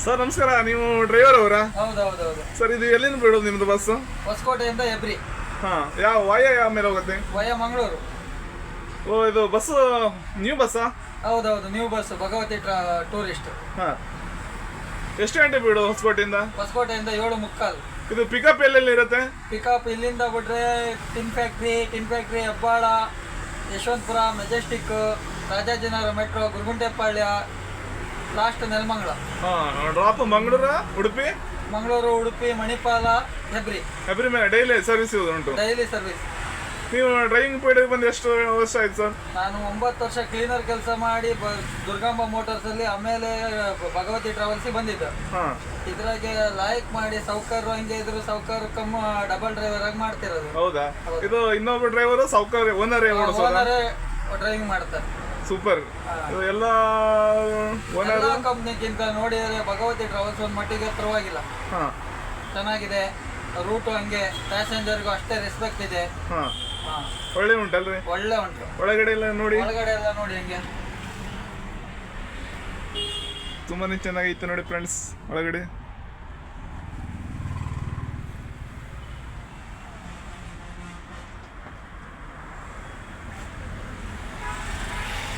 Sir ನಮಸ್ಕಾರ, ನೀವು driver ಅವರಾ? ಹೌದೌದೌದು ಸರ್ ಇದು ಎಲ್ಲಿಂದ ಬಿಡೋದು ನಿಮ್ದು ಬಸ್? ಹೊಸಕೋಟೆಯಿಂದ ಹೆಬ್ರಿ. ಹಾ, ಯಾವ ಮೇಲೆ ಹೋಗುತ್ತೆ? ವಯ ಮಂಗಳೂರು. ಓ, ಇದು ಬಸ್ ನ್ಯೂ ಬಸ್ಸಾ? ಹೌದೌದು, ನ್ಯೂ ಬಸ್, ಭಗವತಿ ಟೂರಿಸ್ಟ್. ಹಾ, ಎಷ್ಟು ಗಂಟೆ ಬಿಡು ಹೊಸಕೋಟೆಯಿಂದ? ಹೊಸಕೋಟೆಯಿಂದ 7:45. ಇದು ಪಿಕಪ್ ಎಲ್ಲೆಲ್ಲಿ ಇರುತ್ತೆ? ಪಿಕಪ್ ಇಲ್ಲಿಂದ ಬಿಟ್ರೆ tin factory, Hebbal, Yeshwanthpur, Majestic, Rajajinagar metro, Gorguntepalya, last Nelamangala. ಹಾ, ಡ್ರಾಪ್ ಮಂಗಳೂರು, ಉಡುಪಿ, ಉಡುಪಿ, ಮಣಿಪಾಲ, ಹೆಬ್ರಿ ಮೇಲೆ ಡೈಲಿ ಸರ್ವಿಸ್ ಉಂಟು. Daily service. ನೀವು ಡ್ರೈವಿಂಗ್ ಪೀರಿಯಡ್ ಬಂದು ಎಷ್ಟು ವರ್ಷ ಆಯ್ತು ಸರ್? ನಾನು 9 ವರ್ಷ ಕ್ಲೀನರ್ ಕೆಲಸ ಮಾಡಿ ದುರ್ಗಾಂಬ ಮೋಟಾರ್ಸ್ ಅಲ್ಲಿ, ಆಮೇಲೆ ಭಗವತಿ ಟ್ರಾವೆಲ್ಸ್ ಬಂದಿದ್ದೆ. ಇದ್ರಾಗೆ ಲಾಯಕ್ ಮಾಡಿ ಸೌಕರ್ಯ ಹಂಗೆ ಇದ್ರು, ಸೌಕರ್ಯ ಕಮ್ಮ ಡಬಲ್ ಡ್ರೈವರ್ ಆಗಿ ಮಾಡ್ತಿರೋದು. ಹೌದಾ? ಇದು ಇನ್ನೊಬ್ಬ ಡ್ರೈವರ್ ಸೌಕರ್ಯ ಓನರೇ ಡ್ರೈವಿಂಗ್ ಮಾಡ್ತಾರೆ. ಸೂಪರ್. ಎಲ್ಲ ಕಂಪ್ನಿಗಿಂತ ನೋಡಿದರೆ ಭಗವತಿ ಟ್ರಾವೆಲ್ಸ್ ಒಂದ್ ಮಟ್ಟಿಗೆ ಪರವಾಗಿಲ್ಲ, ಚೆನ್ನಾಗಿದೆ. ರೂಟು ಹಂಗೆ, ಪ್ಯಾಸೆಂಜರ್ಗೂ ಅಷ್ಟೇ ರೆಸ್ಪೆಕ್ಟ್ ಇದೆ. ಒಳ್ಳೆ ಉಂಟಲ್ರಿ? ಒಳ್ಳೆ ಉಂಟು. ಒಳಗಡೆ ಎಲ್ಲ ನೋಡಿ ಹಂಗೆ ತುಂಬಾನೇ ಚೆನ್ನಾಗೈತೆ ನೋಡಿ ಫ್ರೆಂಡ್ಸ್. ಒಳಗಡೆ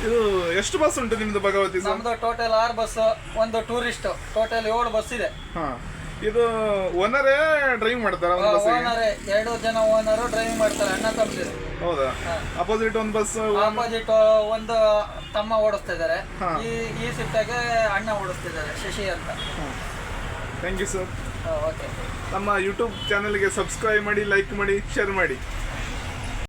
ಇದು ಎಷ್ಟು ಬಸ್ ಉಂಟು ನಿಮ್ದು ಭಗವತಿ? ನಮ್ದು ಟೋಟಲ್ 6 ಬಸ್, ಒಂದು ಟೂರಿಸ್ಟ್, ಟೋಟಲ್ 7 ಬಸ್ ಇದೆ. ಇದು ಓನರೇ ಡ್ರೈವಿಂಗ್ ಮಾಡ್ತಾರ? ಓನರೇ, 2 ಜನ ಓನರು ಡ್ರೈವಿಂಗ್ ಮಾಡ್ತಾರೆ, ಅಣ್ಣ ತಮ್ಮ. ಹೌದಾ? ಅಪೋಸಿಟ್ ಒಂದು ಬಸ್, ಆಪೋಸಿಟ್ ಒಂದು ತಮ್ಮ ಓಡಿಸ್ತಾ ಇದಾರೆ. ಈ ಸಿಟ್ಟಾಗೆ ಅಣ್ಣ ಓಡಿಸ್ತಿದ್ದಾರೆ, ಶಶಿ ಅಂತ. Thank you sir. ಓಕೆ. ನಮ್ಮ ಯೂಟ್ಯೂಬ್ ಚಾನಲ್ಗೆ ಸಬ್ಸ್ಕ್ರೈಬ್ ಮಾಡಿ, ಲೈಕ್ ಮಾಡಿ, ಶೇರ್ ಮಾಡಿ.